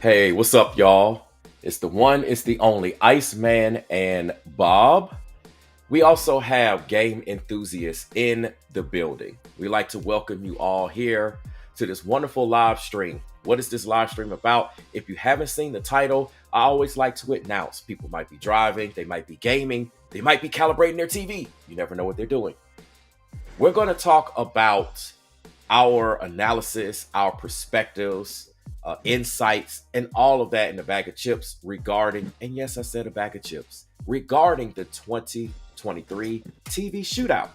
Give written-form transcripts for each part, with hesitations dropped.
Hey, what's up, y'all? It's the one, it's the only Iceman and Bob. We also have game enthusiasts in the building. We like to welcome you all here to this wonderful live stream. What is this live stream about? If you haven't seen the title, I always like to announce people might be driving, they might be gaming, they might be calibrating their TV. You never know what they're doing. We're going to talk about our analysis, our perspectives, insights, and all of that in a bag of chips regarding, and yes, I said a bag of chips, regarding the 2023 TV Shootout.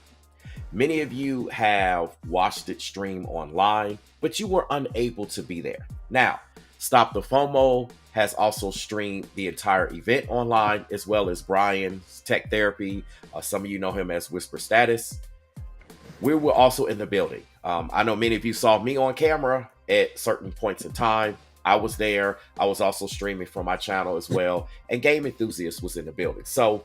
Many of you have watched it stream online, but you were unable to be there. Now, Stop the FOMO has also streamed the entire event online, as well as Brian's Tech Therapy. Some of you know him as Whisper Status. We were also in the building. I know many of you saw me on camera at certain points in time. I was there. I was also streaming from my channel as well. And Game Enthusiast was in the building. So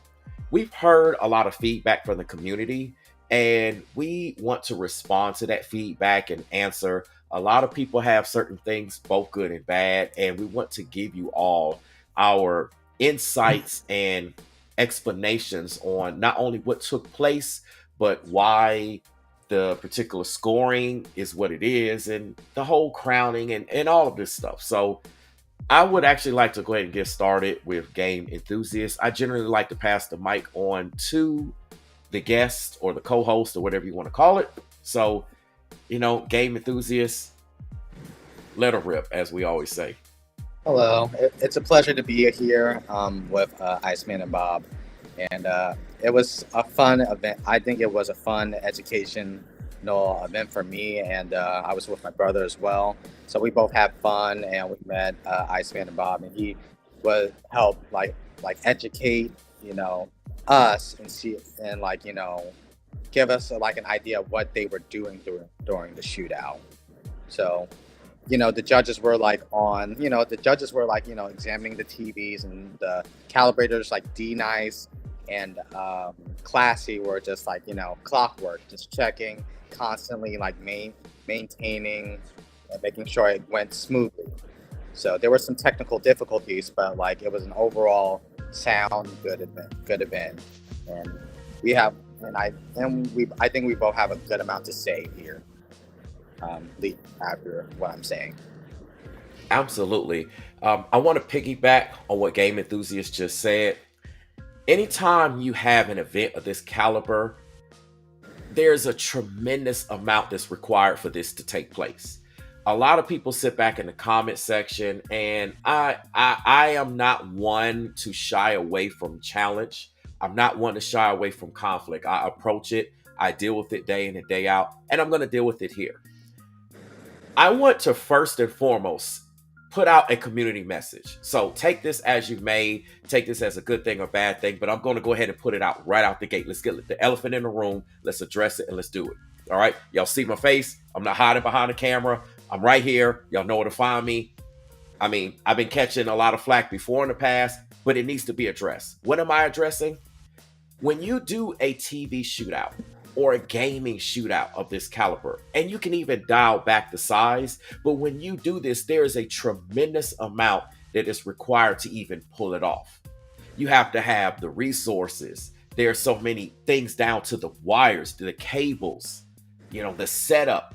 we've heard a lot of feedback from the community, and we want to respond to that feedback and answer. A lot of people have certain things, both good and bad, and we want to give you all our insights and explanations on not only what took place, but why the particular scoring is what it is, and the whole crowning and all of this stuff. So I would actually like to go ahead and get started with Game Enthusiasts. I generally like to pass the mic on to the guest or the co-host or whatever you want to call it. So, Game Enthusiasts, let her rip, as we always say. Hello, it's a pleasure to be here with Iceman and Bob, and it was a fun event. I think it was a fun educational event for me, and I was with my brother as well. So we both had fun, and we met Iceman and Bob, and he would help educate us and see and give us like an idea of what they were doing during the shootout. So the judges were examining the TVs, and the calibrators like D Nice and Classy were just clockwork, just checking constantly, maintaining and making sure it went smoothly. So there were some technical difficulties, but it was an overall sound good event, and we have and I think we both have a good amount to say here, after what I'm saying. Absolutely. I want to piggyback on what Game Enthusiast just said. Anytime you have an event of this caliber, there's a tremendous amount that's required for this to take place. A lot of people sit back in the comment section, and I am not one to shy away from challenge. I'm not one to shy away from conflict. I approach it, I deal with it day in and day out, and I'm going to deal with it here. I want to first and foremost put out a community message. So take this as you may, take this as a good thing or bad thing, but I'm going to go ahead and put it out right out the gate. Let's get the elephant in the room. Let's address it and let's do it. All right. Y'all see my face. I'm not hiding behind the camera. I'm right here. Y'all know where to find me. I mean, I've been catching a lot of flack before in the past, but it needs to be addressed. What am I addressing? When you do a TV shootout or a gaming shootout of this caliber, and you can even dial back the size, but when you do this, there is a tremendous amount that is required to even pull it off. You have to have the resources. There are so many things down to the wires, to the cables, the setup.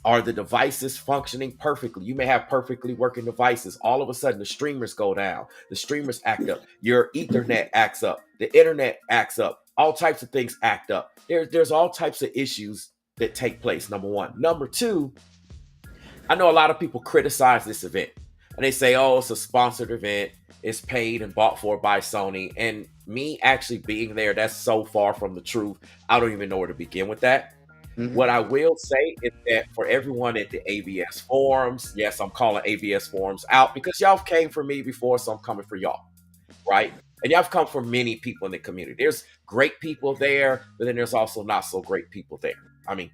Are the devices functioning perfectly? You may have perfectly working devices. All of a sudden, the streamers go down. The streamers act up. Your Ethernet acts up. The internet acts up. All types of things act up. There's all types of issues that take place, number one. Number two, I know a lot of people criticize this event. And they say, oh, it's a sponsored event. It's paid and bought for by Sony. And me actually being there, that's so far from the truth. I don't even know where to begin with that. What I will say is that for everyone at the ABS forums, yes, I'm calling ABS forums out because y'all came for me before, so I'm coming for y'all, right? And y'all have come from many people in the community. There's great people there, but then there's also not so great people there. I mean,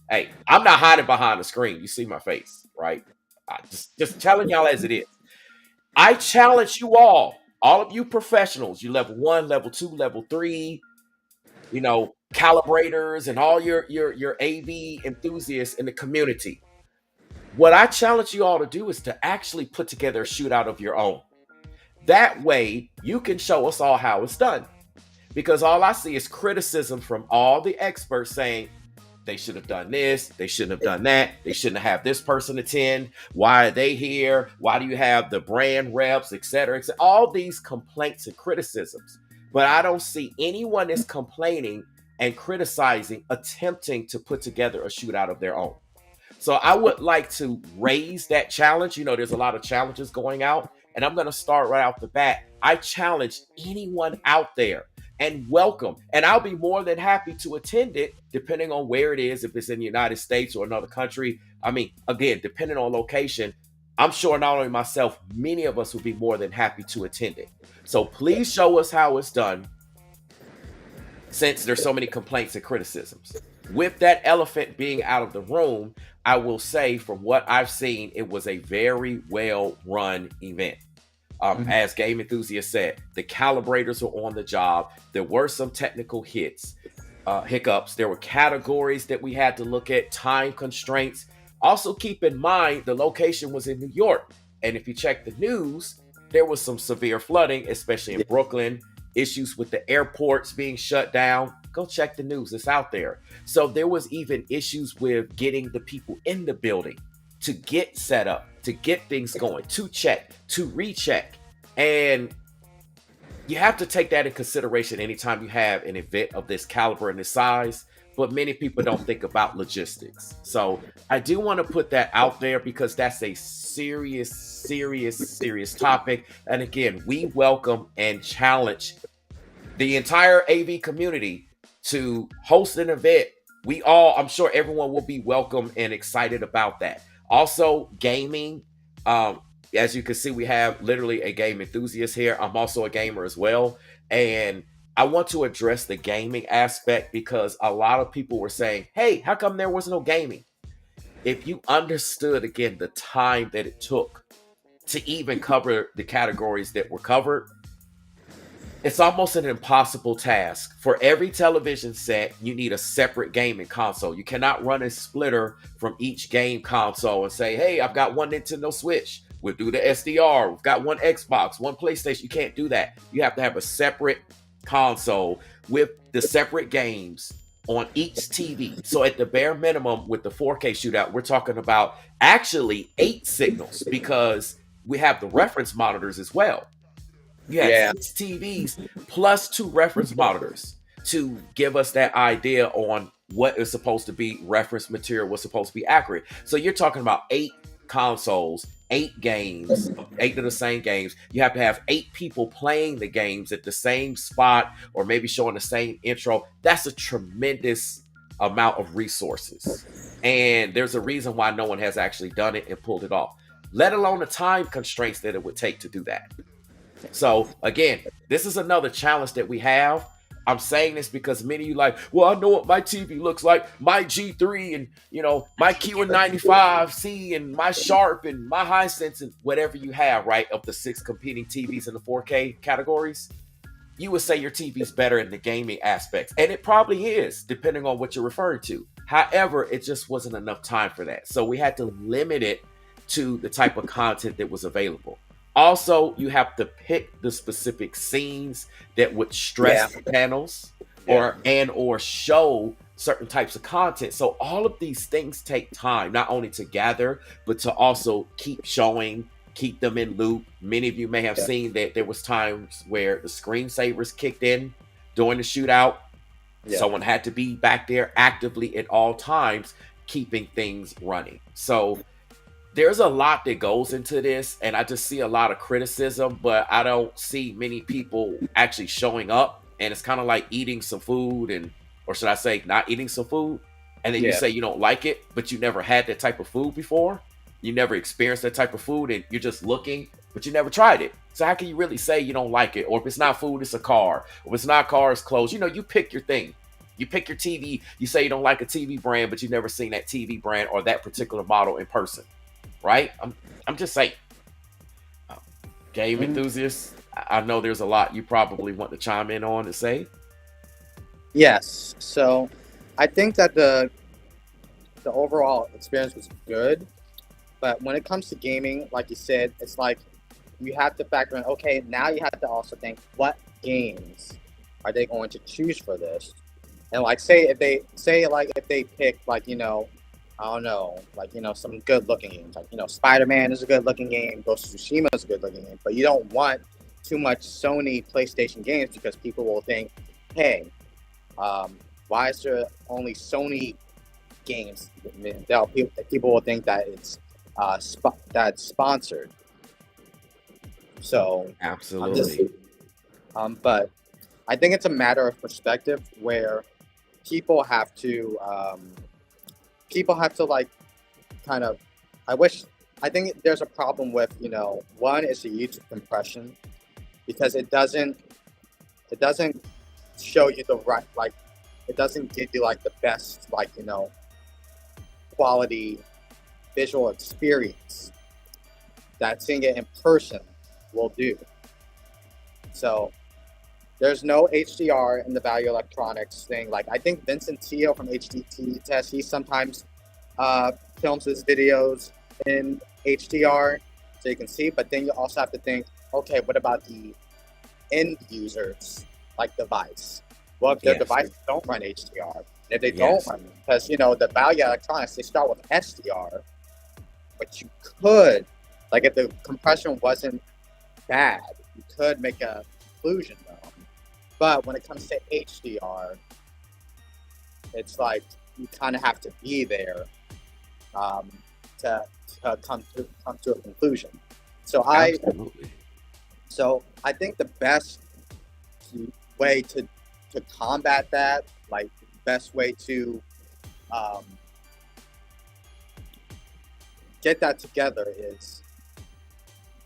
hey, I'm not hiding behind the screen. You see my face, right? I just telling y'all as it is. I challenge you all of you professionals, you level 1, level 2, level 3, calibrators and all your AV enthusiasts in the community. What I challenge you all to do is to actually put together a shootout of your own. That way, you can show us all how it's done. Because all I see is criticism from all the experts saying they should have done this, they shouldn't have done that, they shouldn't have this person attend. Why are they here? Why do you have the brand reps, et cetera, et cetera? All these complaints and criticisms. But I don't see anyone that's complaining and criticizing, attempting to put together a shootout of their own. So I would like to raise that challenge. You know, there's a lot of challenges going out, and I'm going to start right off the bat. I challenge anyone out there and welcome, and I'll be more than happy to attend it, depending on where it is, if it's in the United States or another country. I mean, again, depending on location, I'm sure not only myself, many of us would be more than happy to attend it. So please show us how it's done, since there's so many complaints and criticisms. With that elephant being out of the room, I will say from what I've seen, it was a very well run event. As Game Enthusiast said, the calibrators were on the job. There were some technical hiccups. There were categories that we had to look at, time constraints. Also keep in mind, the location was in New York. And if you check the news, there was some severe flooding, especially in Brooklyn, issues with the airports being shut down. Go check the news, it's out there. So there was even issues with getting the people in the building to get set up, to get things going, to check, to recheck. And you have to take that in consideration anytime you have an event of this caliber and this size, but many people don't think about logistics. So I do want to put that out there because that's a serious topic. And again, we welcome and challenge the entire AV community to host an event. I'm sure everyone will be welcome and excited about that. Also, gaming. As you can see, we have literally a game enthusiast here. I'm also a gamer as well. And I want to address the gaming aspect because a lot of people were saying, hey, how come there was no gaming? If you understood, again, the time that it took to even cover the categories that were covered, it's almost an impossible task. For every television set, you need a separate gaming console. You cannot run a splitter from each game console and say, hey, I've got one Nintendo Switch. We'll do the SDR. We've got one Xbox, one PlayStation. You can't do that. You have to have a separate console with the separate games on each TV. So at the bare minimum with the 4K shootout, we're talking about actually 8 signals because we have the reference monitors as well. You have 6 TVs plus 2 reference monitors to give us that idea on what is supposed to be reference material, what's supposed to be accurate. So you're talking about 8 consoles, 8 games, 8 of the same games. You have to have 8 people playing the games at the same spot or maybe showing the same intro. That's a tremendous amount of resources. And there's a reason why no one has actually done it and pulled it off, let alone the time constraints that it would take to do that. So again, this is another challenge that we have. I'm saying this because many of you like, well, I know what my TV looks like, my G3 and, you know, my Q95C and my Sharp and my Hisense and whatever you have, right, of the 6 competing TVs in the 4K categories. You would say your TV's better in the gaming aspects. And it probably is, depending on what you're referring to. However, it just wasn't enough time for that. So we had to limit it to the type of content that was available. Also, you have to pick the specific scenes that would stress the panels or show certain types of content. So all of these things take time, not only to gather, but to also keep showing, keep them in loop. Many of you may have seen that there was times where the screensavers kicked in during the shootout. Someone had to be back there actively at all times, keeping things running. So there's a lot that goes into this, and I just see a lot of criticism, but I don't see many people actually showing up. And it's kind of like eating some food, or should I say not eating some food, and then you say you don't like it, but you never had that type of food before. You never experienced that type of food, and you're just looking, but you never tried it. So how can you really say you don't like it? Or if it's not food, it's a car. Or if it's not a car, it's clothes. You know, you pick your thing. You pick your TV. You say you don't like a TV brand, but you've never seen that TV brand or that particular model in person. Right? I'm just saying. Game enthusiasts, I know there's a lot you probably want to chime in on and say. Yes. So I think that the overall experience was good. But when it comes to gaming, like you said, it's like you have to factor in, okay, now you have to also think what games are they going to choose for this? And like if they pick like, I don't know, like, some good looking games. Like, Spider-Man is a good looking game, Ghost of Tsushima is a good looking game, but you don't want too much Sony PlayStation games because people will think, hey, why is there only Sony games? I mean, people will think that it's that's sponsored. So I'm just, Absolutely. but I think it's a matter of perspective where people have to, like kind of. I think there's a problem with one is the YouTube compression because it doesn't show you the right like it doesn't give you like the best like quality visual experience that seeing it in person will do. So there's no HDR in the Value Electronics thing. Like I think Vincent Teo from HDT Test, he sometimes films his videos in HDR so you can see. But then you also have to think, okay, what about the end users like device? Well, if their Yes. devices don't run HDR, and if they don't Yes. run, because the Value Electronics they start with SDR, but you could, like, if the compression wasn't bad, you could make a conclusion though. But when it comes to HDR, it's like you kind of have to be there um, to, to come to a conclusion. So I Absolutely. so I think the best way to combat that, like best way to um, get that together is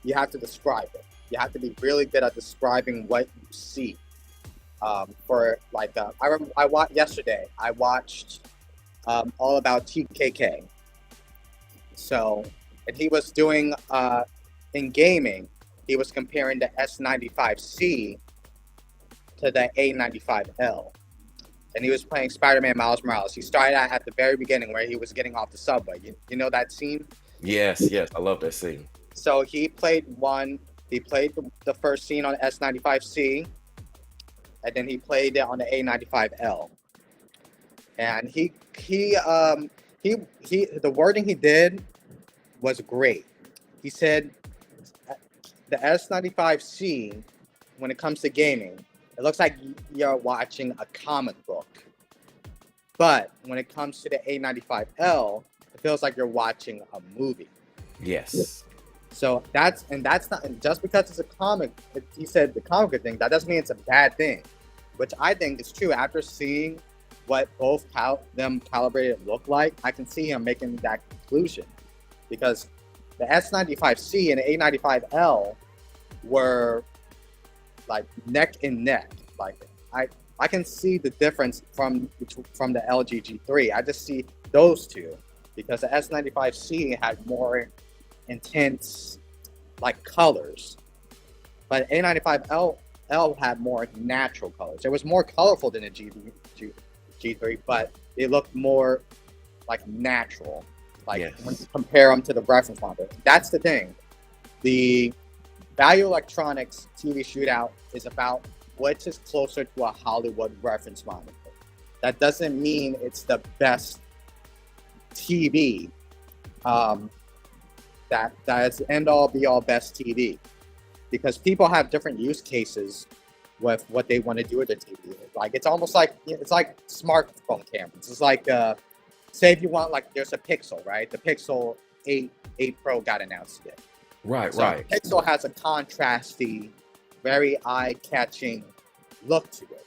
you have to describe it. You have to be really good at describing what you see. For like, I watched yesterday. I watched all about TKK. So, and he was doing in gaming. He was comparing the S95C to the A95L, and he was playing Spider-Man Miles Morales. He started at the very beginning where he was getting off the subway. You know that scene? Yes. Yes. I love that scene. So he played one. He played the first scene on S95C, and then he played it on the A95L. And he the wording he did was great. He said the S95C, when it comes to gaming, it looks like you're watching a comic book. But when it comes to the A95L, it feels like you're watching a movie. Yes. So that's not, and just because it's a comic, he said the comic book thing, that doesn't mean it's a bad thing, which I think is true. After seeing what both them calibrated look like, I can see him making that conclusion because the S95C and the A95L were like neck and neck. Like I can see the difference from the LG G3. I just see those two because the S95C had more intense like colors, but A95L had more natural colors. It was more colorful than the G3, but it looked more like natural. Like Yes. when you compare them to the reference monitor, that's the thing. The Value Electronics TV Shootout is about which is closer to a Hollywood reference monitor. That doesn't mean it's the best TV. That is end all be all best TV, because people have different use cases with what they want to do with their TV. Like it's almost like smartphone cameras. It's like say if you want, like, there's a Pixel, right? The Pixel 8 Pro got announced today. Right. So Right. Pixel has a contrasty, very eye-catching look to it.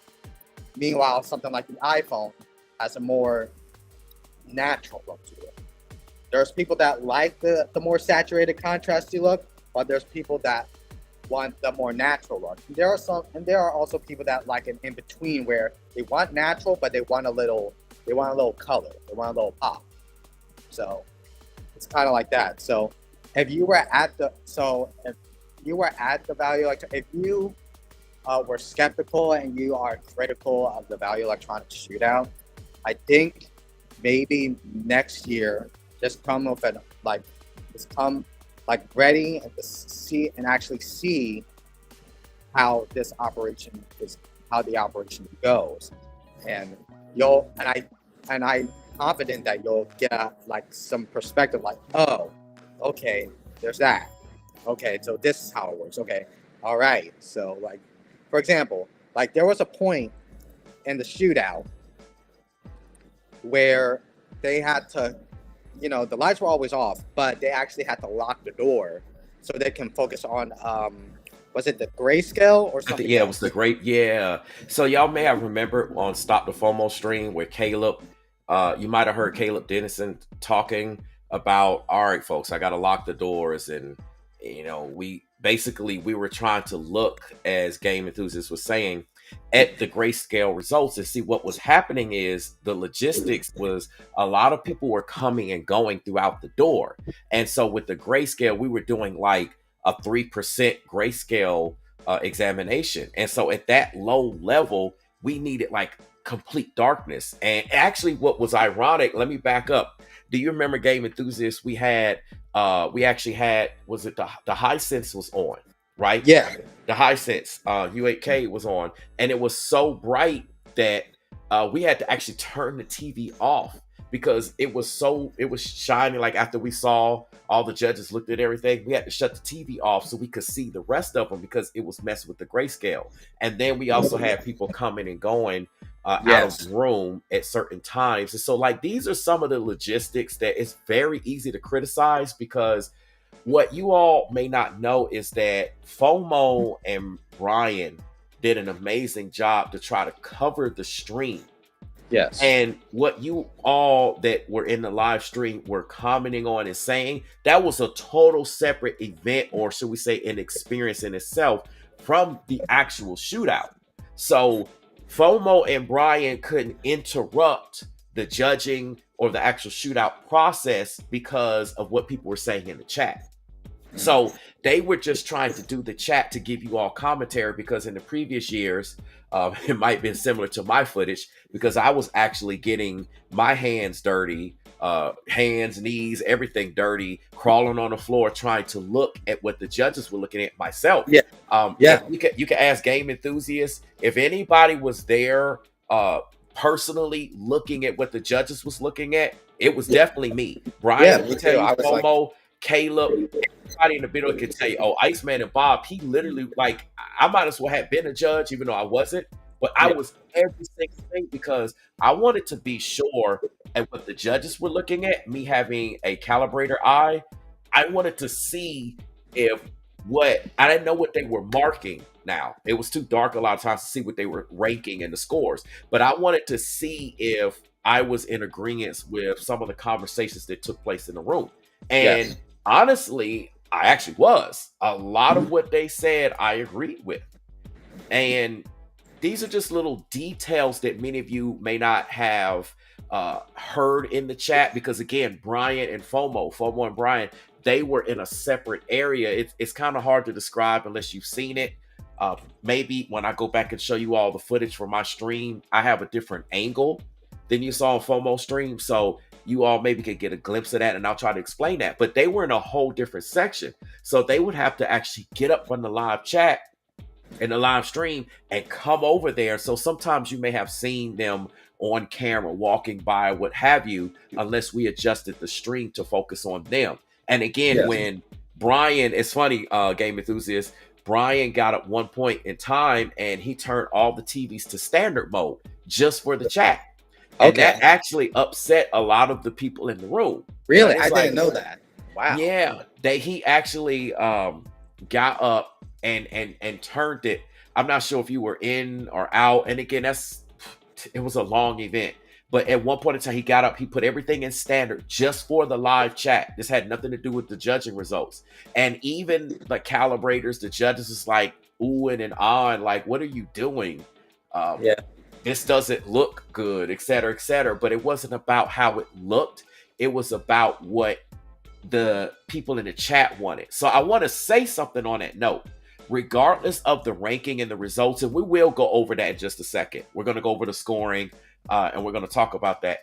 Meanwhile, something like the iPhone has a more natural look to it. There's people that like the more saturated, contrasty look, but there's people that want the more natural look. There are also people that like an in between where they want natural, but they want a little color, they want a little pop. So it's kind of like that. So if you were at the Value Electronics, if you were skeptical and you are critical of the Value Electronics Shootout, I think maybe next year just come with is come like ready and to see and actually see how this operation is, how the operation goes, and you'll and I confident that you'll get like some perspective, like, oh, okay, there's that. Okay, so this is how it works. Okay, all right. So like, for example, like there was a point in the shootout where they had to, the lights were always off, but they actually had to lock the door so they can focus on was it the grayscale or I think, something yeah, it was else? the great, yeah. So y'all may have remembered on Stop the FOMO stream where Caleb, you might have heard Caleb Dennison talking about, all right, folks, I got to lock the doors. And, we were trying to look, as Game Enthusiast was saying, at the grayscale results and see what was happening. Is the logistics was a lot of people were coming and going throughout the door. And so with the grayscale, we were doing like a 3% grayscale examination. And so at that low level, we needed like complete darkness. And actually, what was ironic, let me back up. Do you remember Game Enthusiasts? We actually had, was it the high sense was on, right? Yeah. The high sense, U8K was on, and it was so bright that we had to actually turn the TV off because it was shining. Like after we saw all the judges looked at everything, we had to shut the TV off so we could see the rest of them because it was messing with the grayscale. And then we also had people coming and going out of Yes. the room at certain times. And so like these are some of the logistics that it's very easy to criticize, because what you all may not know is that FOMO and Brian did an amazing job to try to cover the stream. Yes. And what you all that were in the live stream were commenting on and saying, that was a total separate event, or should we say an experience in itself, from the actual shootout. So FOMO and Brian couldn't interrupt the judging or the actual shootout process because of what people were saying in the chat. So they were just trying to do the chat to give you all commentary, because in the previous years, it might have been similar to my footage, because I was actually getting my hands dirty, hands, knees, everything dirty, crawling on the floor, trying to look at what the judges were looking at myself. Yeah. Yeah. You can ask Game Enthusiasts if anybody was there personally looking at what the judges was looking at. It was definitely me. Brian, me will tell too. you, I was like, FOMO, Caleb, everybody in the video can tell you, oh, Iceman and Bob, he literally, like, I might as well have been a judge, even though I wasn't, but I was every single thing, because I wanted to be sure at what the judges were looking at, me having a calibrator eye. I wanted to see if I didn't know what they were marking. Now it was too dark a lot of times to see what they were ranking in the scores, but I wanted to see if I was in agreement with some of the conversations that took place in the room. And yes. honestly, I actually was. A lot of what they said, I agreed with. And these are just little details that many of you may not have heard in the chat, because again, Brian and FOMO and Brian, they were in a separate area. It's kind of hard to describe unless you've seen it. Maybe when I go back and show you all the footage from my stream, I have a different angle than you saw on FOMO stream. So you all maybe could get a glimpse of that, and I'll try to explain that. But they were in a whole different section. So they would have to actually get up from the live chat and the live stream and come over there. So sometimes you may have seen them on camera, walking by, what have you, unless we adjusted the stream to focus on them. And again, when Brian, it's funny, Game Enthusiast, Brian got at one point in time and he turned all the TVs to standard mode just for the chat. And that actually upset a lot of the people in the room. Really? I didn't know that. Wow. Yeah. He actually got up and turned it. I'm not sure if you were in or out. And again, it was a long event. But at one point in time, he got up, he put everything in standard just for the live chat. This had nothing to do with the judging results. And even the calibrators, the judges is like oohing and ahhing, like, what are you doing? This doesn't look good, et cetera, et cetera. But it wasn't about how it looked. It was about what the people in the chat wanted. So I want to say something on that note. Regardless of the ranking and the results, and we will go over that in just a second. We're going to go over the scoring, and we're going to talk about that.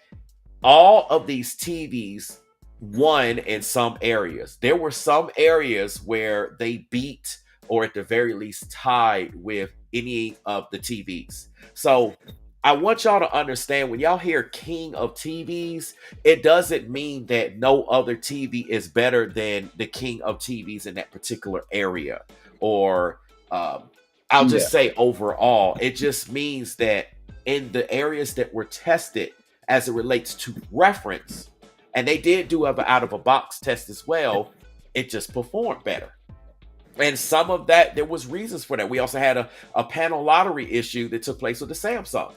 All of these TVs won in some areas. There were some areas where they beat, or at the very least tied with any of the TVs. So I want y'all to understand, when y'all hear king of TVs, it doesn't mean that no other TV is better than the king of TVs in that particular area. Or I'll Yeah. just say overall, it just means that in the areas that were tested as it relates to reference, and they did do an out of a box test as well, it just performed better. And some of that, there was reasons for that. We also had a panel lottery issue that took place with the Samsung. Yeah.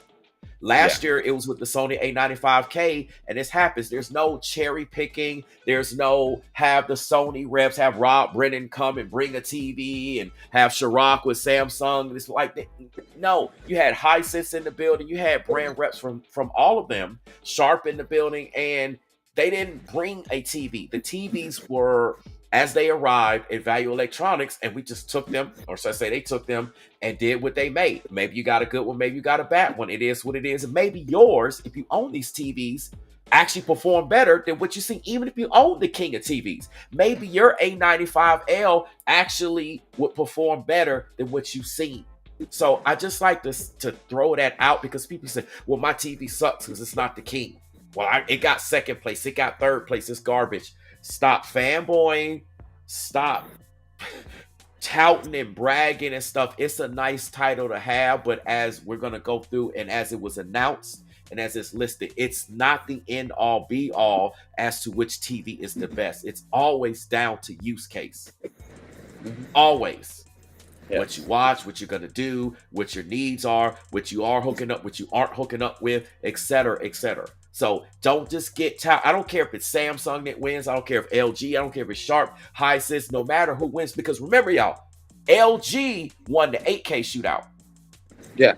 Last year, it was with the Sony A95K, and this happens. There's no cherry picking. There's no have the Sony reps have Rob Brennan come and bring a TV and have Chirac with Samsung. It's like, no, you had Hisense in the building. You had brand reps from all of them, Sharp in the building, and they didn't bring a TV. The TVs were as they arrived at Value Electronics, and we just took them, or should I say, they took them and did what they made. Maybe you got a good one, maybe you got a bad one. It is what it is. And maybe yours, if you own these TVs, actually perform better than what you see, even if you own the king of TVs. Maybe your A95L actually would perform better than what you've seen. So I just like this to throw that out, because people say, well, my TV sucks because it's not the king. Well, it got second place, it got third place, it's garbage. Stop fanboying. Stop touting and bragging and stuff. It's a nice title to have, but as we're going to go through and as it was announced and as it's listed, it's not the end all be all as to which TV is the best. It's always down to use case. Always. Yes. What you watch, what you're going to do, what your needs are, what you are hooking up, what you aren't hooking up with, etc., etc. So don't just get I don't care if it's Samsung that wins. I don't care if LG. I don't care if it's Sharp, Hisense. No matter who wins, because remember, y'all, LG won the 8K shootout. Yeah.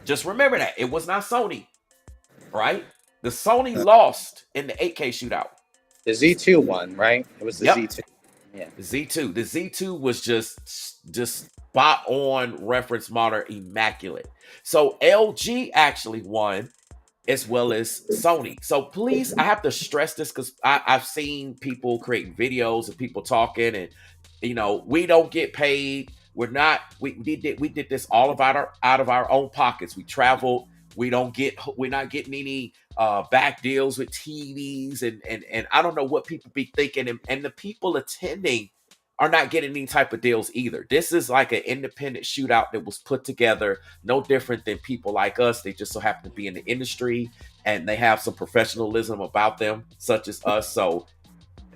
Just remember that it was not Sony, right? The Sony lost in the 8K shootout. The Z2 won, right? It was the Z2. Yeah. The Z2. The Z2 was just spot on reference monitor, immaculate. So LG actually won, as well as Sony. So please, I have to stress this, because I've seen people creating videos and people talking, and we don't get paid. We're not. We did this all out of our own pockets. We traveled. We're not getting any back deals with TVs, and I don't know what people be thinking, and the people attending are not getting any type of deals either. This is like an independent shootout that was put together, no different than people like us. They just so happen to be in the industry and they have some professionalism about them, such as us. So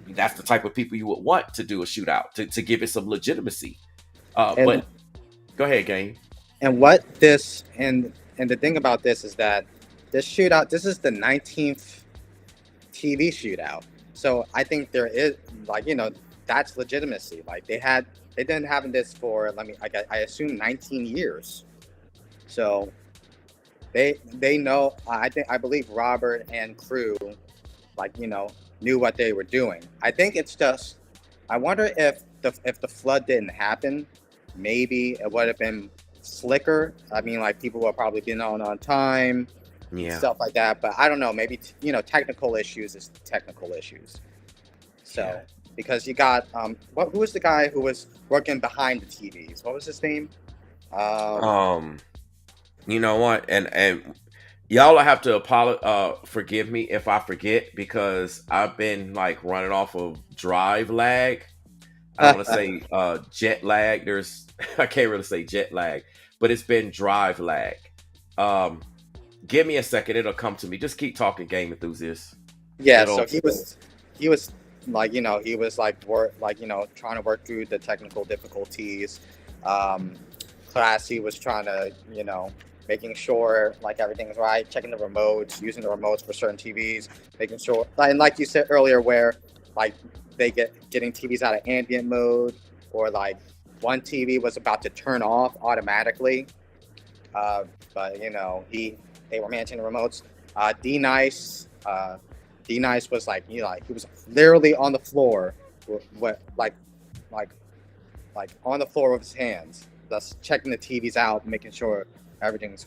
that's the type of people you would want to do a shootout, to give it some legitimacy. But go ahead, Game. And what this and the thing about this is that this shootout, this is the 19th TV shootout. So I think there is, that's legitimacy. Like they've been having this for, I assume 19 years. So they know. I believe Robert and crew, knew what they were doing. I think it's just, I wonder if the flood didn't happen, maybe it would have been slicker. I mean, people would have probably been on time, stuff like that. But I don't know. Maybe technical issues is technical issues. So because you got who was the guy who was working behind the TVs? What was his name? You know what? And y'all have to forgive me if I forget, because I've been running off of drive lag. I don't want to say jet lag. I can't really say jet lag, but it's been drive lag. Give me a second, it'll come to me. Just keep talking, Game Enthusiast. Yeah, so he was he was trying to work through the technical difficulties. Classy was trying to, making sure everything's right, checking the remotes, using the remotes for certain TVs, making sure, and like you said earlier, where they getting TVs out of ambient mode, or one TV was about to turn off automatically, but they were managing the remotes. D Nice was he was literally on the floor, on the floor with his hands, just checking the TVs out, making sure everything's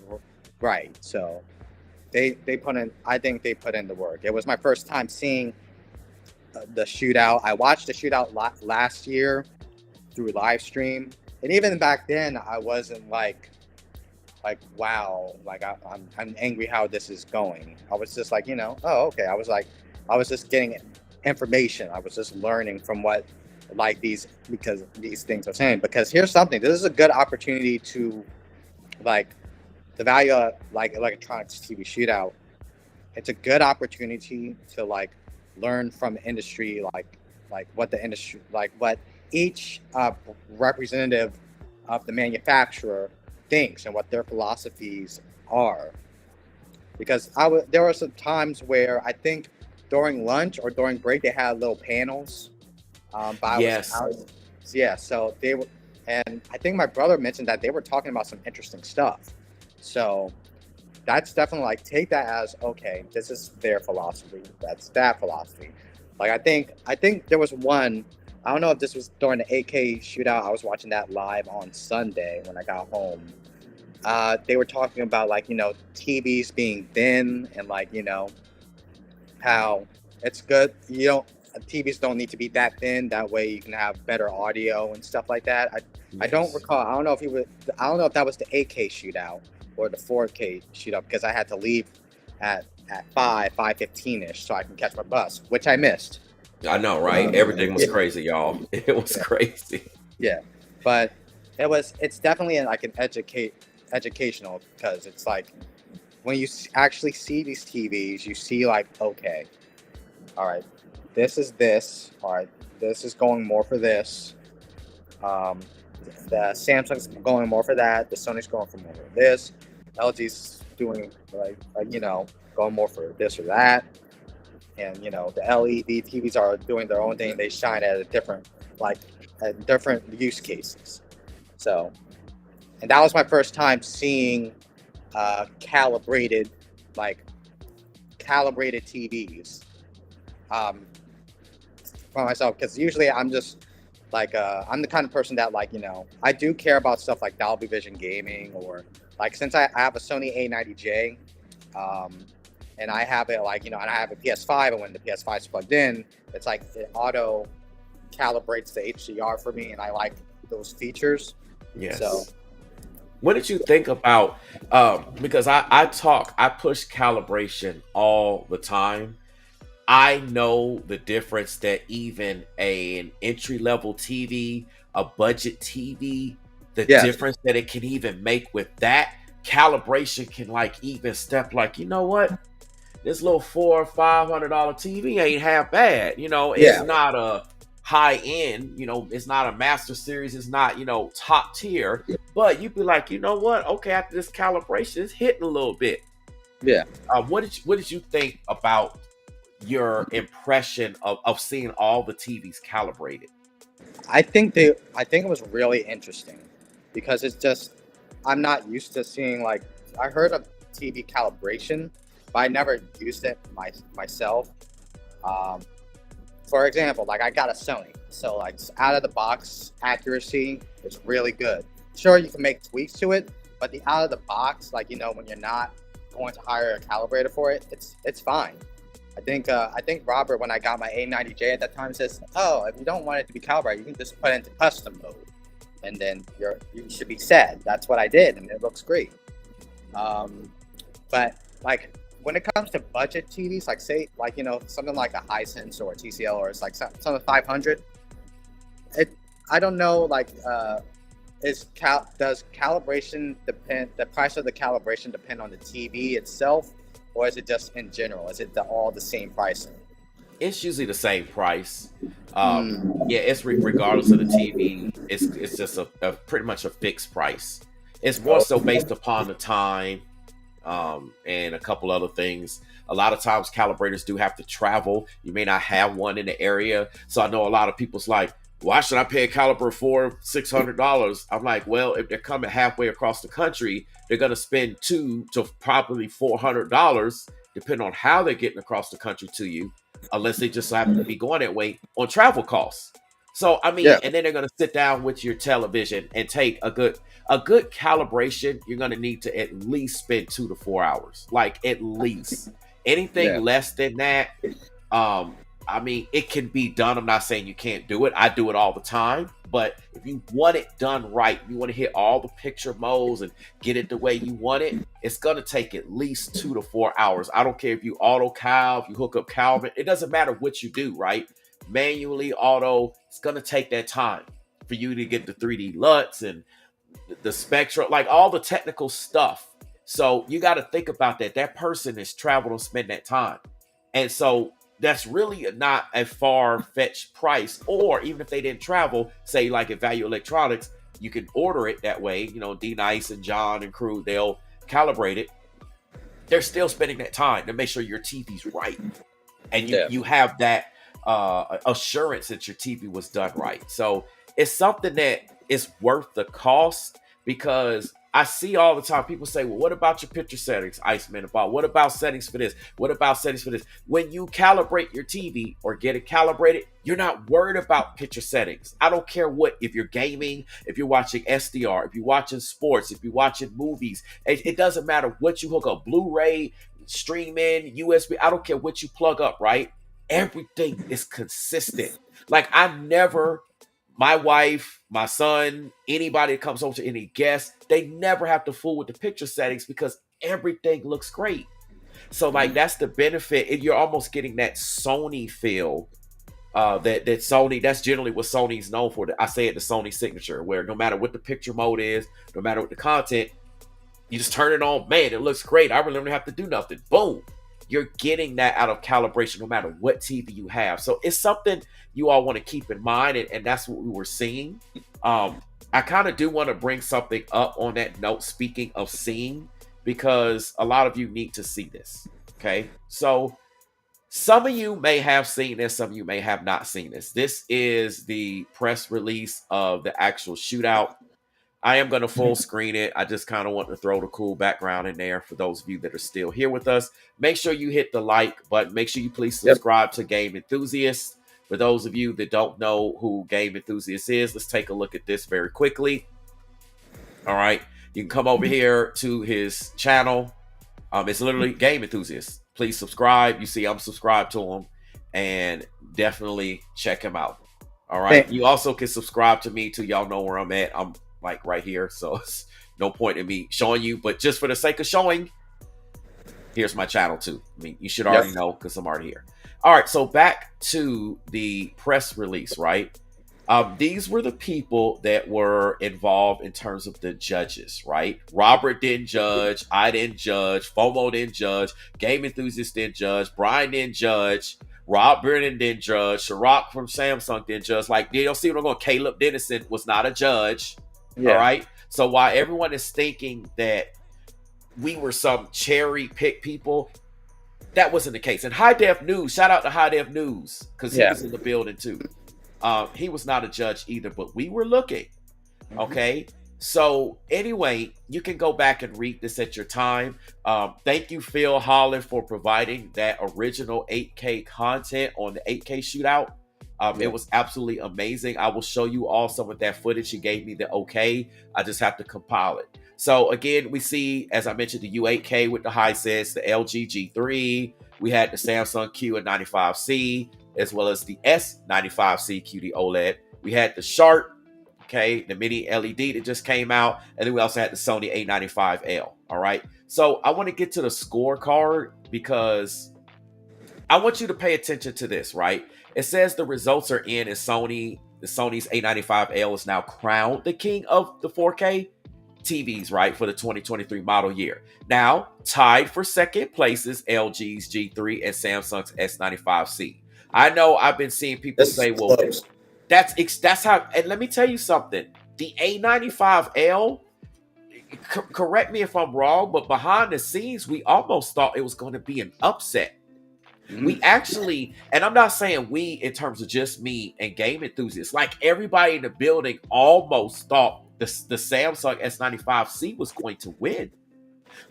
right. So they put in, I think they put in the work. It was my first time seeing the shootout. I watched the shootout last year through live stream, and even back then, I wasn't wow, like I'm angry how this is going. I was just like, oh, okay. I was just getting information. I was just learning from what like because these things are saying. Because here's something. This is a good opportunity to like the Value like Electronics TV Shootout. It's a good opportunity to like learn from the industry, like what the industry, like what each representative of the manufacturer thinks and what their philosophies are. Because there were some times where I think during lunch or during break they had little panels. But Yes. yeah. So they were, and I think my brother mentioned that they were talking about some interesting stuff. So that's definitely like take that as okay. This is their philosophy. That's that philosophy. Like I think there was one. I don't know if this was during the AK shootout. I was watching that live on Sunday when I got home. They were talking about like TVs being thin and like how it's good. You don't TVs don't need to be that thin. That way you can have better audio and stuff like that. I don't Yes. recall. I don't know if he was. I don't know if that was the 8K shootout or the 4K shootout because I had to leave at 5:15 ish so I can catch my bus, which I missed. I know, right? Everything was Yeah, crazy, y'all. It was yeah, crazy. yeah. But it's definitely like an educational because it's like when you actually see these TVs, you see like okay, all right, this is this. All right, this is going more for this. Um, the Samsung's going more for that. The Sony's going for more for this. LG's doing going more for this or that. And the LED TVs are doing their own thing. They shine at a like at different use cases. So, and that was my first time seeing calibrated like calibrated TVs um, for myself because usually I'm just like I'm the kind of person that like I do care about stuff like Dolby Vision gaming or like since I have a Sony A90J um, and I have it like and I have a PS5 and when the PS5 is plugged in it's like it auto calibrates the HDR for me and I like those features. So Yes. What did you think about because I push calibration all the time. I know the difference that even an entry level TV, a budget TV, the yes, difference that it can even make with that calibration can like even step like, you know what? This little $400 or $500 TV ain't half bad. It's yeah, not a high end, it's not a master series, it's not, top tier. But you'd be like, you know what? Okay, after this calibration, it's hitting a little bit. yeah. What did you think about your impression of seeing all the TVs calibrated? I think it was really interesting because it's just I'm not used to seeing like I heard of TV calibration, but I never used it myself. Um, for example, like I got a Sony, so like out of the box accuracy is really good. Sure, you can make tweaks to it, but the out of the box, like when you're not going to hire a calibrator for it, it's fine. I think Robert, when I got my A90J at that time, says, "Oh, if you don't want it to be calibrated, you can just put it into custom mode, and then you should be set." That's what I did, and it looks great. Um, but like when it comes to budget TVs, like say like something like a Hisense or a TCL or it's like something 500. It I don't know like does calibration depend the price of the calibration depend on the TV itself or is it just in general? Is it all the same pricing? It's usually the same price. Mm. Yeah, it's regardless of the TV. It's just a pretty much a fixed price. It's more Oh, so based upon the time, and a couple other things. A lot of times, calibrators do have to travel. You may not have one in the area, so I know a lot of people's like, "Why should I pay a caliber for $600?" I'm like, "Well, if they're coming halfway across the country, they're gonna spend two to probably $400, depending on how they're getting across the country to you, unless they just happen to be going that way on travel costs." So I mean, yeah, and then they're gonna sit down with your television and take a good calibration. You're gonna need to at least spend 2 to 4 hours, like at least. Anything yeah, less than that, um, I mean, it can be done. I'm not saying you can't do it. I do it all the time. But if you want it done right, you want to hit all the picture modes and get it the way you want it, it's going to take at least 2 to 4 hours. I don't care if you auto cal, if you hook up Calvin, it doesn't matter what you do, right? Manually, auto, it's going to take that time for you to get the 3D LUTs and the spectrum, like all the technical stuff. So you got to think about that. That person has traveled and spent that time. And so that's really not a far-fetched price. Or even if they didn't travel, say like at Value Electronics, you can order it that way. You know, D Nice and John and crew, they'll calibrate it. They're still spending that time to make sure your TV's right. And you have that assurance that your TV was done right. So it's something that is worth the cost, because I see all the time people say, well, what about your picture settings, Iceman? About what about settings for this? What about settings for this? When you calibrate your TV or get it calibrated, you're not worried about picture settings. I don't care what, if you're gaming, if you're watching SDR, if you're watching sports, if you're watching movies, it doesn't matter what you hook up, Blu-ray, streaming, USB, I don't care what you plug up, right? Everything is consistent. Like my wife, my son, anybody that comes over to any guest, they never have to fool with the picture settings because everything looks great. So like that's the benefit. And you're almost getting that Sony feel. That Sony, that's generally what Sony's known for. I say it, the Sony signature, where no matter what the picture mode is, no matter what the content, you just turn it on, man, it looks great. I really don't have to do nothing. Boom. You're getting that out of calibration no matter what TV you have. So it's something you all want to keep in mind, and that's what we were seeing. I kind of do want to bring something up on that note, speaking of seeing, because a lot of you need to see this. Okay. So some of you may have seen this, some of you may have not seen this. This is the press release of the actual shootout. I am going to full screen it. I just kind of want to throw the cool background in there for those of you that are still here with us. Make sure you hit the like button. Make sure you please subscribe to Game Enthusiast. For those of you that don't know who Game Enthusiast is, let's take a look at this very quickly. All right. You can come over here to his channel. It's literally Game Enthusiast. Please subscribe. You see I'm subscribed to him, and definitely check him out. All right. You also can subscribe to me too. Y'all know where I'm at. I'm like right here, so it's no point in me showing you, but just for the sake of showing, here's my channel too. I mean, you should already know because I'm already here. All right, so back to the press release, right? These were the people that were involved in terms of the judges, right? Robert didn't judge, I didn't judge, FOMO didn't judge, Game Enthusiast didn't judge, Brian didn't judge, Rob Brennan didn't judge, Shirok from Samsung didn't judge. Like, you don't see what I'm going, Caleb Dennison was not a judge. Yeah. All right. So while everyone is thinking that we were some cherry pick people, that wasn't the case. And High Def News, shout out to High Def News, because he was in the building too. He was not a judge either, but we were looking. Okay. So anyway, you can go back and read this at your time. Thank you, Phil Holland, for providing that original 8K content on the 8K shootout. It was absolutely amazing. I will show you all some of that footage. He gave me the okay. I just have to compile it. So again, we see, as I mentioned, the U8K with the Hisense, the LG G3. We had the Samsung Q95C, as well as the S95C QD OLED. We had the Sharp, okay, the mini LED that just came out. And then we also had the Sony A95L, all right? So I want to get to the scorecard because I want you to pay attention to this, right? It says the results are in, and Sony's A95L is now crowned the king of the 4K TVs, right, for the 2023 model year. Now, tied for second place is LG's G3 and Samsung's S95C. I know I've been seeing people say, well, that's how, and let me tell you something. The A95L, correct me if I'm wrong, but behind the scenes, we almost thought it was going to be an upset. We actually, and I'm not saying we in terms of just me and Game Enthusiasts, like everybody in the building almost thought the Samsung S95C was going to win.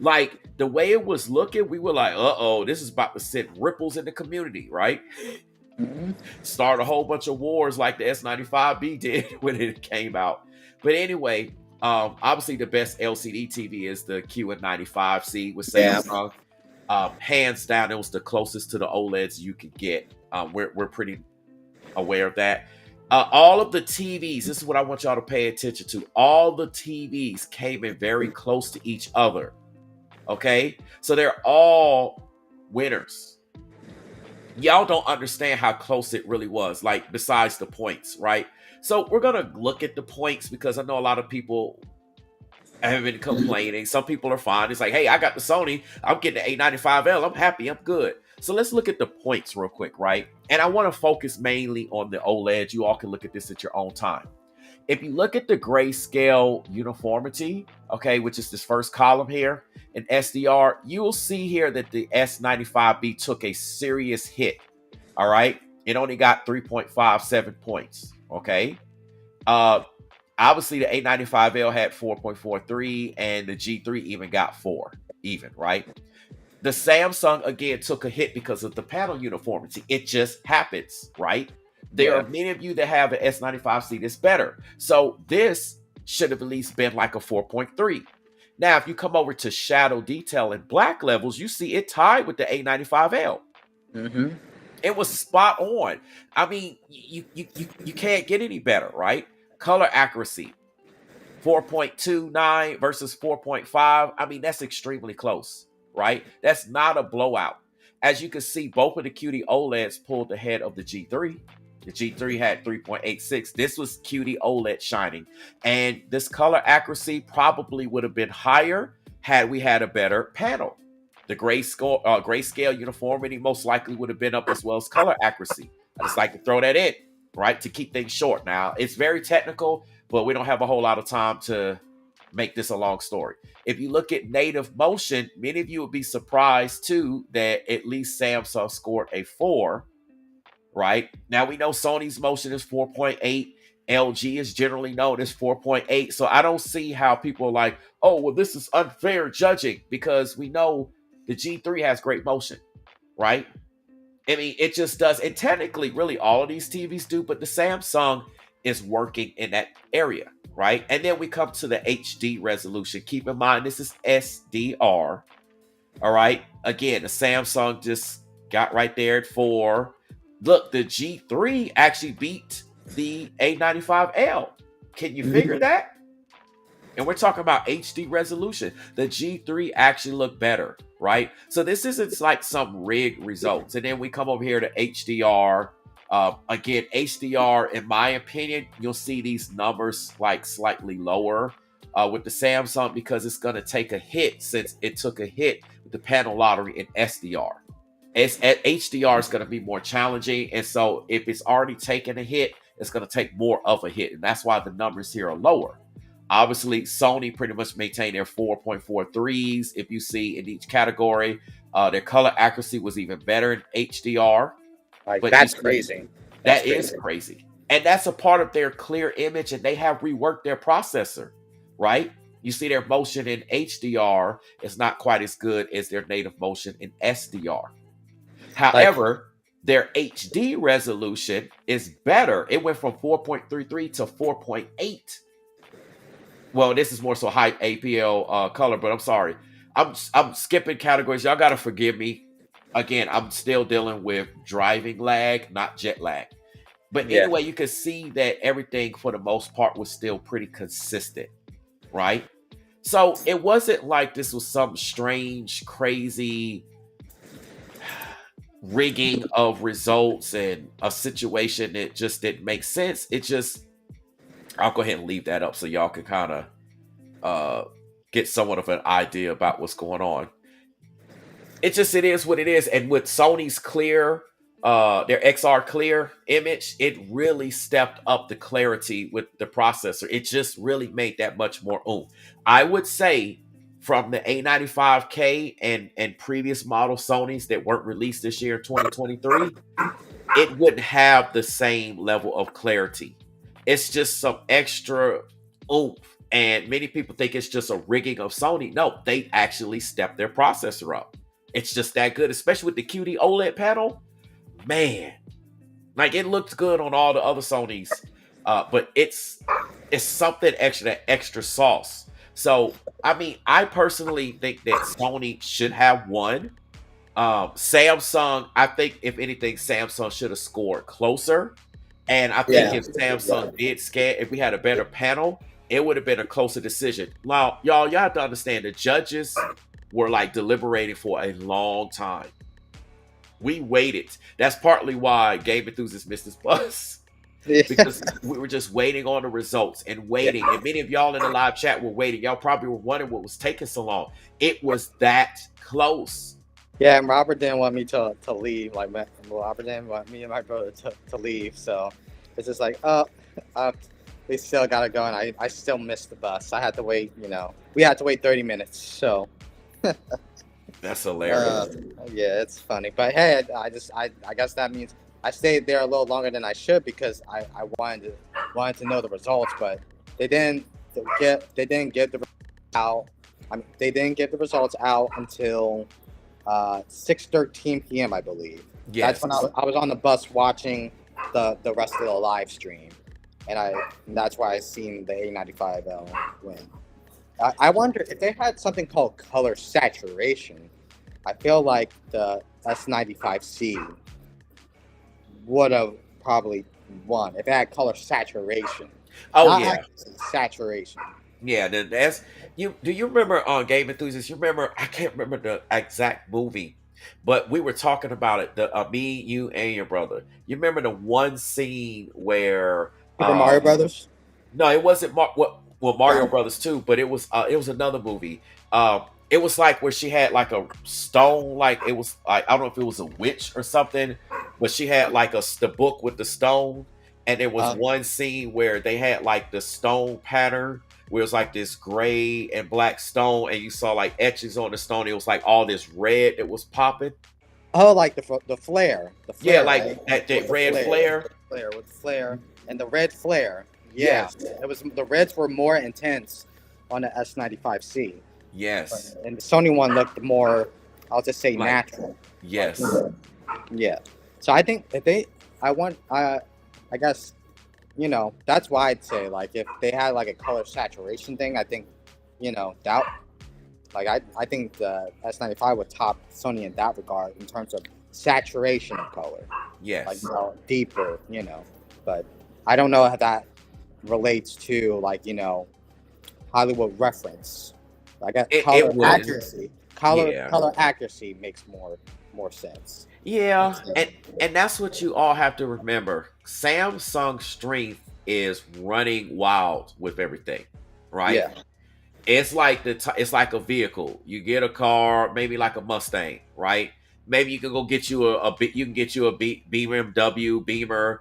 Like the way it was looking, we were like, uh-oh, this is about to send ripples in the community, right? Start a whole bunch of wars like the S95B did when it came out. But anyway, obviously the best LCD TV is the Q95C with Samsung. Hands down, it was the closest to the OLEDs you could get. We're pretty aware of that. All of the TVs, this is what I want y'all to pay attention to. All the TVs came in very close to each other. Okay, so they're all winners. Y'all don't understand how close it really was, like besides the points, right? So we're gonna look at the points because I know a lot of people have been complaining. Some people are fine. It's like, hey, I got the Sony. I'm getting the 895L. I'm happy. I'm good. So let's look at the points real quick, right? And I want to focus mainly on the OLED. You all can look at this at your own time. If you look at the grayscale uniformity, okay, which is this first column here in SDR, you will see here that the S95B took a serious hit. All right. It only got 3.57 points. Okay. Obviously, the 895L had 4.43, and the G3 even got 4, even, right? The Samsung, again, took a hit because of the panel uniformity. It just happens, right? There are many of you that have an S95C that's better. So this should have at least been like a 4.3. Now, if you come over to shadow detail and black levels, you see it tied with the A95L. Mm-hmm. It was spot on. I mean, you can't get any better, right? Color accuracy, 4.29 versus 4.5. I mean, that's extremely close, right? That's not a blowout. As you can see, both of the QD OLEDs pulled ahead of the G3. The G3 had 3.86. This was QD OLED shining. And this color accuracy probably would have been higher had we had a better panel. The grayscale uniformity most likely would have been up as well as color accuracy. I just like to throw that in, right, to keep things short. Now, it's very technical, but we don't have a whole lot of time to make this a long story. If you look at native motion, many of you would be surprised too that at least Samsung scored a 4, right? Now we know Sony's motion is 4.8. LG is generally known as 4.8. So I don't see how people are like, oh, well, this is unfair judging because we know the G3 has great motion, right? I mean, it just does. And technically, really, all of these TVs do, but the Samsung is working in that area, right? And then we come to the HD resolution. Keep in mind, this is SDR, all right? Again, the Samsung just got right there at 4. Look, the G3 actually beat the A95L. Can you figure that? And we're talking about HD resolution. The G3 actually looked better, right? So this isn't like some rigged results. And then we come over here to HDR. Again, HDR, in my opinion, you'll see these numbers like slightly lower with the Samsung because it's going to take a hit since it took a hit with the panel lottery in SDR. HDR is going to be more challenging. And so if it's already taken a hit, it's going to take more of a hit. And that's why the numbers here are lower. Obviously, Sony pretty much maintained their 4.43s. If you see in each category, their color accuracy was even better in HDR. Like, but that's crazy. That is crazy. And that's a part of their clear image, and they have reworked their processor, right? You see their motion in HDR is not quite as good as their native motion in SDR. However, their HD resolution is better. It went from 4.33 to 4.8. Well, this is more so high APL color, but I'm sorry. I'm skipping categories. Y'all got to forgive me. Again, I'm still dealing with driving lag, not jet lag. But anyway, you can see that everything for the most part was still pretty consistent, right? So it wasn't like this was some strange, crazy rigging of results and a situation that just didn't make sense. It just, I'll go ahead and leave that up so y'all can kind of get somewhat of an idea about what's going on. It is what it is. And with Sony's clear, their XR clear image, it really stepped up the clarity with the processor. It just really made that much more oomph. I would say from the A95K and previous model Sonys that weren't released this year, 2023, it wouldn't have the same level of clarity. It's just some extra oomph. And many people think it's just a rigging of Sony. No, they actually stepped their processor up. It's just that good, especially with the QD OLED panel. Man, like it looks good on all the other Sonys, but it's something extra, that extra sauce. So, I mean, I personally think that Sony should have won. Samsung, I think if anything, Samsung should have scored closer. And I think Yeah. if Samsung did scan, if we had a better panel, it would have been a closer decision. Now, y'all have to understand the judges were like deliberating for a long time. We waited. That's partly why Game Enthusiasts missed this bus. Because we were just waiting on the results and waiting. And many of y'all in the live chat were waiting. Y'all probably were wondering what was taking so long. It was that close. Yeah, and Robert didn't want me to leave. Like, Robert didn't want me and my brother to leave. So it's just like, we still gotta go, and I still missed the bus. I had to wait. We had to wait 30 minutes. So That's hilarious. yeah, it's funny. But hey, I guess that means I stayed there a little longer than I should because I wanted to know the results, but they didn't give the out. I mean, they didn't get the results out until 6:13 p.m. I believe. Yes. That's when I was on the bus watching the rest of the live stream, and that's why I seen the A95L win. I wonder if they had something called color saturation. I feel like the S95C would have probably won if it had color saturation. Oh Not yeah. accuracy, saturation. Yeah, that's you. Do you remember on Game Enthusiasts? You remember? I can't remember the exact movie, but we were talking about it. The me, you, and your brother. You remember the one scene where Super Mario Brothers. no, it wasn't well Mario Brothers too, but it was another movie. It was like where she had like a stone, like it was like I don't know if it was a witch or something, but she had like the book with the stone, and there was one scene where they had like the stone pattern where it was like this gray and black stone, and you saw like etchings on the stone. It was like all this red that was popping. Oh, like the flare. Yeah, like right? that red flare. Flare with the flare and the red flare. Yes, it was. The reds were more intense on the S95C. Yes. And the Sony one looked more, I'll just say, natural. Yes. Yeah. So I think if I guess, that's why I'd say, like, if they had like a color saturation thing, I think, that, like, I think the S95 would top Sony in that regard in terms of saturation of color. Yes. Like, deeper, but I don't know how that relates to, like, Hollywood reference. I got color accuracy. Color accuracy makes more sense. Yeah, and that's what you all have to remember. Samsung's strength is running wild with everything, right? Yeah. It's like it's like a vehicle. You get a car, maybe like a Mustang, right? Maybe you can go get you you can get you a BMW Beamer,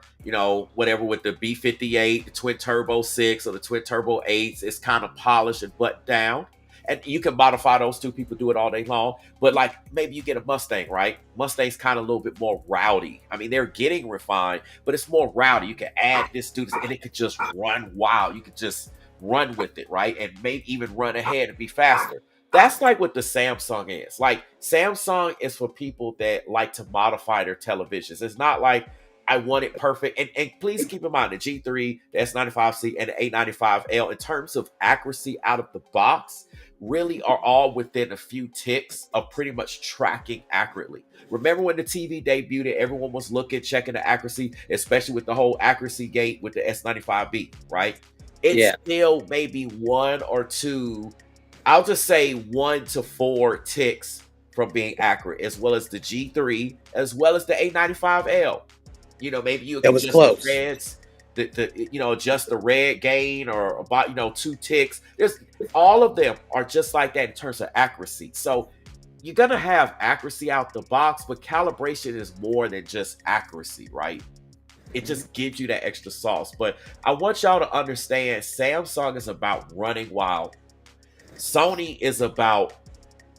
whatever with the B58, the twin turbo 6 or the twin turbo 8s. It's kind of polished and buttoned down. And you can modify those two. People do it all day long. But like maybe you get a Mustang, right? Mustang's kind of a little bit more rowdy. I mean, they're getting refined, but it's more rowdy. You can add this to this and it could just run wild. You could just run with it, right? And maybe even run ahead and be faster. That's like what the Samsung is. Like Samsung is for people that like to modify their televisions. It's not like I want it perfect. And please keep in mind the G3, the S95C, and the A95L in terms of accuracy out of the box really are all within a few ticks of pretty much tracking accurately. Remember when the TV debuted, everyone was checking the accuracy, especially with the whole accuracy gate with the S95B, right? It's still maybe one or two, I'll just say 1 to 4 ticks from being accurate, as well as the G3, as well as the A95L. Maybe you can just the reds, adjust the red gain or about 2 ticks. There's all of them are just like that in terms of accuracy. So you're gonna have accuracy out the box, but calibration is more than just accuracy, right? It just gives you that extra sauce. But I want y'all to understand Samsung is about running wild. Sony is about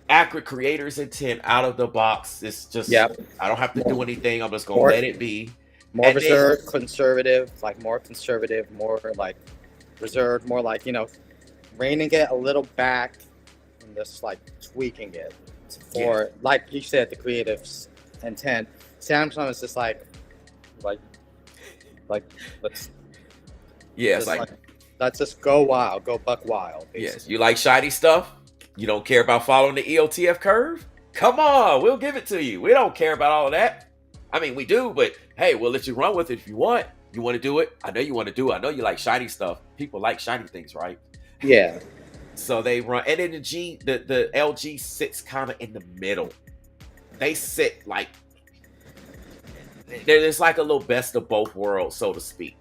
accurate creators intent out of the box. It's just I don't have to do anything. I'm just gonna let it be. More reserved, conservative, like more conservative, more like reserved, more like, reining it a little back and just like tweaking it for, like you said, the creative's intent. Samsung is just like let's let's just go wild, go buck wild. Basically. Yes, you like shiny stuff. You don't care about following the EOTF curve. Come on, we'll give it to you. We don't care about all of that. I mean, we do, but hey, we'll let you run with it if you want. You want to do it? I know you want to do it. I know you like shiny stuff. People like shiny things, right? Yeah. So they run, and then the LG sits kind of in the middle. They sit like there's like a little best of both worlds, so to speak.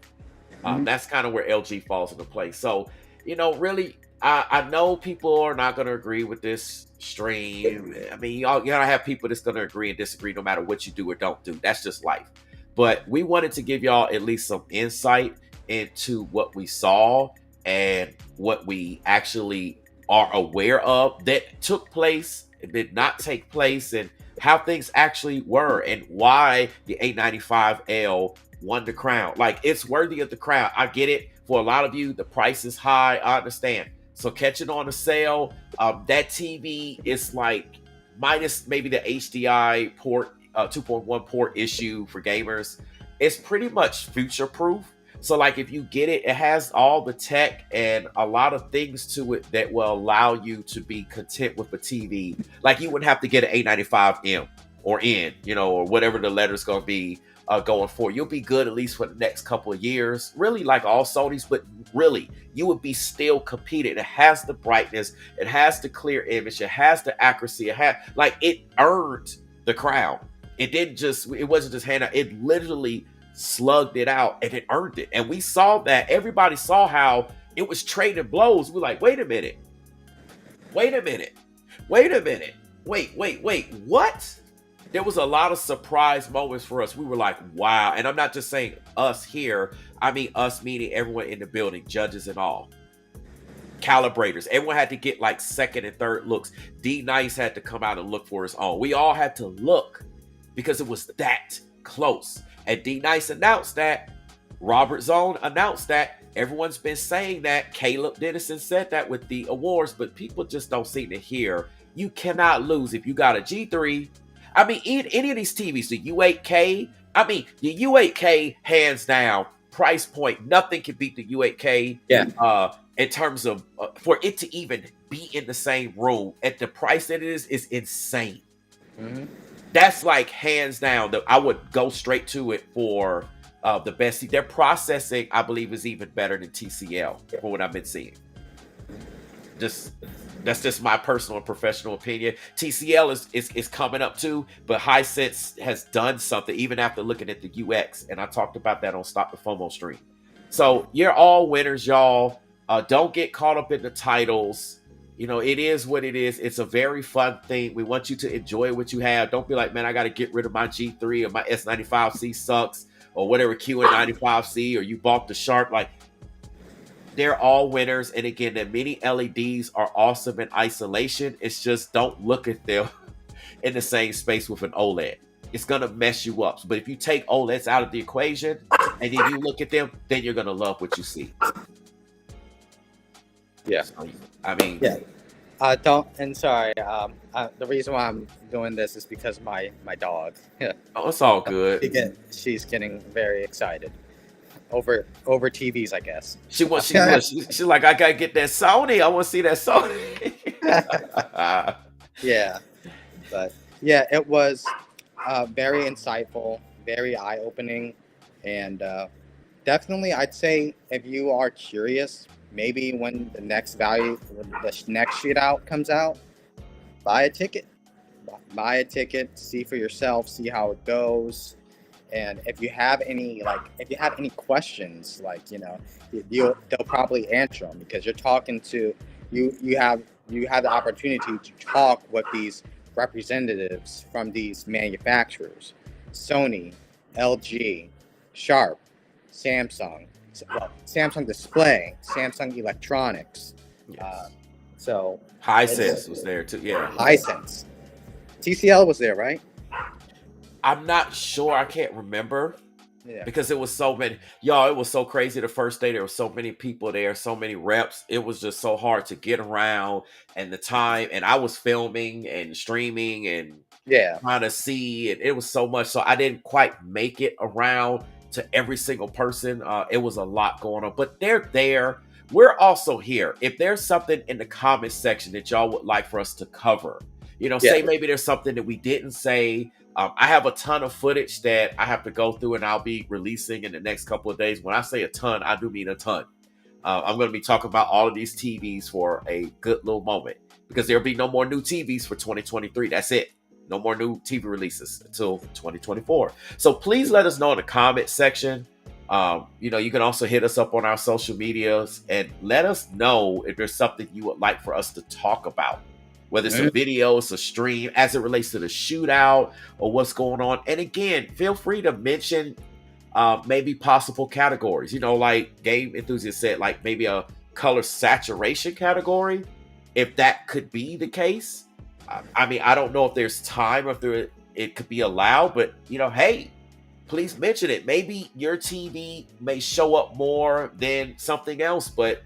That's kind of where LG falls into place. So, really, I know people are not going to agree with this stream. I mean, you gotta have people that's going to agree and disagree no matter what you do or don't do. That's just life. But we wanted to give y'all at least some insight into what we saw and what we actually are aware of that took place, did not take place, and how things actually were and why the 895L won the crown. Like, it's worthy of the crown. I get it. For a lot of you, the price is high. I understand. So catch it on a sale. That TV is like minus maybe the HDI port, 2.1 port issue for gamers. It's pretty much future proof. So like if you get it, it has all the tech and a lot of things to it that will allow you to be content with a TV. Like you wouldn't have to get an 895M or N, or whatever the letter's going to be going for. You'll be good at least for the next couple of years. Really like all Sony's, but really you would be still competing. It has the brightness. It has the clear image. It has the accuracy. It earned the crown. It wasn't just hand out. It literally slugged it out and it earned it. And we saw that. Everybody saw how it was trading blows. We're like, wait a minute. Wait, what? There was a lot of surprise moments for us. We were like, wow. And I'm not just saying us here. I mean us meaning everyone in the building, judges and all. Calibrators. Everyone had to get like second and third looks. D Nice had to come out and look for his own. We all had to look because it was that close. And D Nice announced that. Robert Zone announced that. Everyone's been saying that. Caleb Dennison said that with the awards, but people just don't seem to hear. You cannot lose if you got a G3. I mean, any of these TVs, the U8K, the U8K, hands down, price point, nothing can beat the U8K. Yeah. In terms of, for it to even be in the same room at the price that it is insane. Mm-hmm. That's like hands down. I would go straight to it for the best. Their processing, I believe, is even better than TCL for what I've been seeing. That's just my personal and professional opinion. TCL is coming up too, but Hisense has done something even after looking at the UX, and I talked about that on Stop the FOMO stream. So you're all winners, y'all. Don't get caught up in the titles. It is what it is. It's a very fun thing. We want you to enjoy what you have. Don't be like, man, I got to get rid of my G3 or my S95C sucks or whatever QN95C or you bought the Sharp. Like, they're all winners. And again, the mini LEDs are awesome in isolation. It's just don't look at them in the same space with an OLED. It's going to mess you up. But if you take OLEDs out of the equation and then you look at them, then you're going to love what you see. Yeah. So, I mean, yeah. Sorry. The reason why I'm doing this is because my dog. Oh, it's all good. She's getting very excited over TVs, I guess. She's like, I gotta get that Sony. I want to see that Sony. Yeah, but yeah, it was very insightful, very eye-opening, and definitely, I'd say if you are curious. Maybe when the next shootout comes out, buy a ticket, see for yourself, see how it goes. And if you have any questions, they'll probably answer them because you're talking to you have the opportunity to talk with these representatives from these manufacturers, Sony, LG, Sharp, Samsung Display, Samsung Electronics. Yes. So Hisense was there too. Yeah, Hisense. TCL was there, right? I'm not sure. I can't remember. Yeah. Because it was so many. Y'all, it was so crazy the first day. There were so many people there, so many reps. It was just so hard to get around and the time. And I was filming and streaming and trying to see. And it was so much. So I didn't quite make it around to every single person. It was a lot going on, but they're there. We're also here. If there's something in the comment section that y'all would like for us to cover, Yeah. Say maybe there's something that we didn't say. I have a ton of footage that I have to go through and I'll be releasing in the next couple of days. When I say a ton, I do mean a ton. I'm going to be talking about all of these TVs for a good little moment because there'll be no more new TVs for 2023. That's it. No more new TV releases until 2024. So please let us know in the comment section. You can also hit us up on our social medias and let us know if there's something you would like for us to talk about, whether it's a video, it's a stream, as it relates to the shootout or what's going on. And again, feel free to mention maybe possible categories. Like Game Enthusiast said, like maybe a color saturation category, if that could be the case. I mean, I don't know if there's time, if it could be allowed, but hey, please mention it. Maybe your TV may show up more than something else, but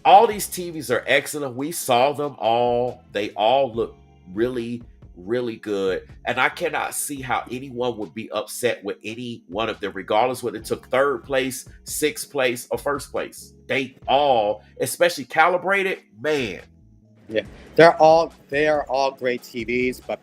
all these TVs are excellent. We saw them all. They all look really, really good. And I cannot see how anyone would be upset with any one of them, regardless whether it took third place, sixth place, or first place. They all, especially calibrated, man. Yeah, they are all great TVs, but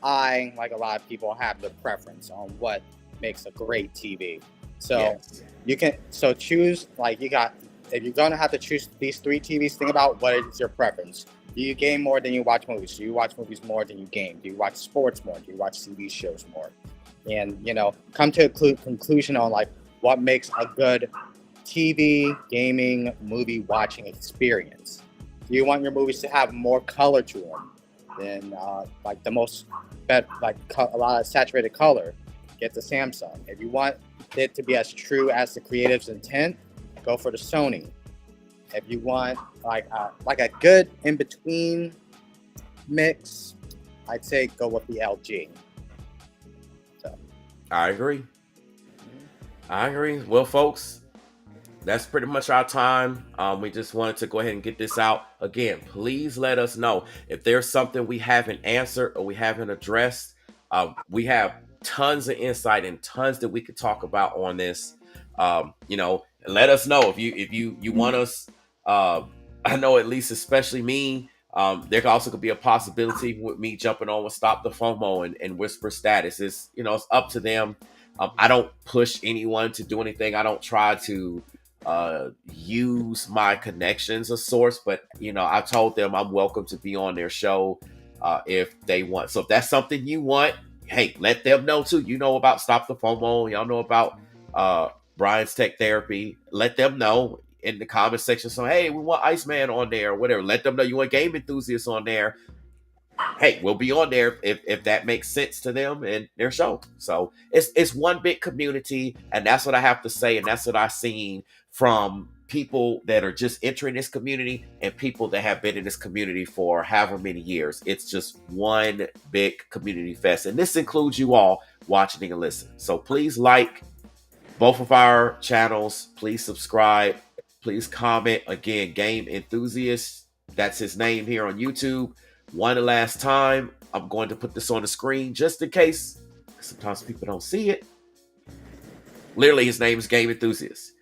I, like a lot of people, have the preference on what makes a great TV. So Yes. you can choose, like, if you're gonna have to choose these three TVs, think about what is your preference. Do you game more than you watch movies? Do you watch movies more than you game? Do you watch sports more? Do you watch TV shows more? And come to a conclusion on like what makes a good TV, gaming, movie watching experience. Do you want your movies to have more color to them than like the most a lot of saturated color? Get the Samsung. If you want it to be as true as the creative's intent, go for the Sony. If you want like a good in between mix, I'd say go with the LG. So I agree. Well, folks, that's pretty much our time. We just wanted to go ahead and get this out. Again, please let us know if there's something we haven't answered or we haven't addressed. We have tons of insight and tons that we could talk about on this. Let us know if you want us. I know, at least especially me. There also could be a possibility with me jumping on with Stop the FOMO and Whisper Status. It's up to them. I don't push anyone to do anything. I don't try to use my connections as source, but I told them I'm welcome to be on their show if they want. So if that's something you want, hey, let them know too. About Stop the FOMO. Y'all know about Brian's Tech Therapy. Let them know in the comment section. So hey, we want Iceman on there or whatever. Let them know you want Game Enthusiasts on there. Hey, we'll be on there if that makes sense to them and their show. So it's one big community, and that's what I have to say, and that's what I've seen from people that are just entering this community and people that have been in this community for however many years. It's just one big community fest, and this includes you all watching and listening. So please like both of our channels. Please subscribe. Please comment. Again, Game Enthusiast, that's his name here on YouTube. One last time, I'm going to put this on the screen just in case. Sometimes people don't see it. Literally, his name is Game Enthusiast.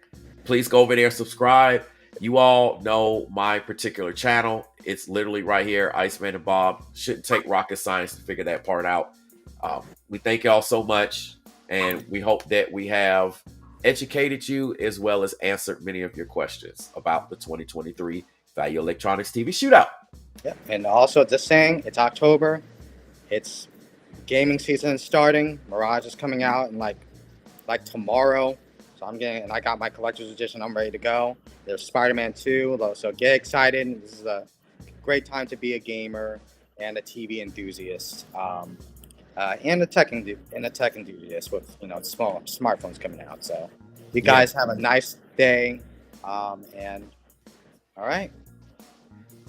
Please go over there, subscribe. You all know my particular channel. It's literally right here, Iceman and Bob. Shouldn't take rocket science to figure that part out. We thank y'all so much, and we hope that we have educated you as well as answered many of your questions about the 2023 Value Electronics TV Shootout. yeah, and also just saying, it's October. It's gaming season starting. Mirage is coming out in like tomorrow. So I got my collector's edition. I'm ready to go. There's Spider-Man 2. So get excited. This is a great time to be a gamer and a TV enthusiast. And a tech enthusiast with small smartphones coming out. So you guys have a nice day. And all right.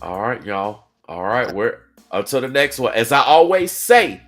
All right, y'all. All right, we're until the next one. As I always say,